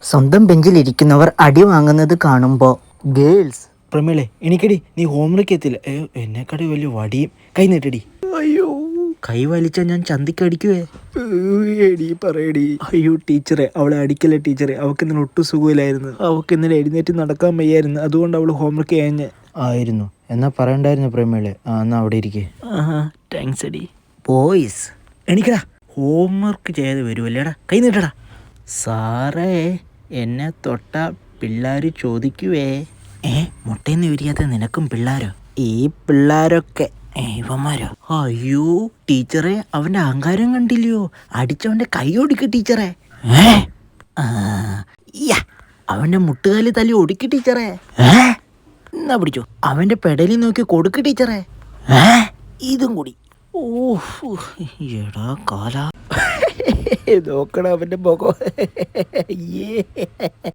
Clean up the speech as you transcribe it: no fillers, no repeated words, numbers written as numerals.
സ്വന്തം ബെഞ്ചിലിരിക്കുന്നവർ അടി വാങ്ങുന്നത് കാണുമ്പോൾ ഗേൾസ് പ്രമീളെ എനിക്കടി നീ ഹോംവർക്ക് എത്തില്ല. എന്നെക്കാടി വലിയ വടിയും കൈ നീട്ടടി. അയ്യോ കൈ വലിച്ച ഞാൻ ചന്തിക്കടിക്കുവേ. എടി പറയടി. അയ്യോ ടീച്ചറെ, അവളെ അടിക്കല്ലേ ടീച്ചറെ. അവൾക്ക് ഇന്നലെ ഒട്ടും സുഖമില്ലായിരുന്നു. അവൾക്ക് ഇന്നലെ എഴുന്നേറ്റ് നടക്കാൻ വയ്യായിരുന്നു. അതുകൊണ്ട് അവൾ ഹോംവർക്ക് ചെയ്യാഞ്ഞ് ആയിരുന്നു എന്നാ പറയണ്ടായിരുന്നു പ്രമീളെ. എന്നാ അവിടെ ഇരിക്കേ. താങ്ക്സ് അടി. ബോയ്സ് എണീക്കടാ, ഹോംവർക്ക് ചെയ്ത് വരുമല്ലേടാ. കൈ നീട്ടടാ. സാറേ എന്നെ തൊട്ട പിള്ളേർ ചോദിക്കുവേ. മുട്ടേന്ന് വിരിയാതെ നിനക്കും പിള്ളേരോ? ഈ പിള്ളേരൊക്കെ ഇവന്മാരോ? അയ്യോ ടീച്ചറെ, അവൻ്റെ അഹങ്കാരം കണ്ടില്ലയോ? അടിച്ചവൻ്റെ കൈ ഒടിക്ക് ടീച്ചറെ. അവൻ്റെ മുട്ടുകാലി തല്ലി ഒടുക്കി ടീച്ചറെ. എന്നാ പിടിച്ചോ. അവൻ്റെ പെടലി നോക്കി കൊടുക്ക് ടീച്ചറെ. ഇതും കൂടി. എടാ കാല നോക്കടാ അവൻ്റെ മുഖം.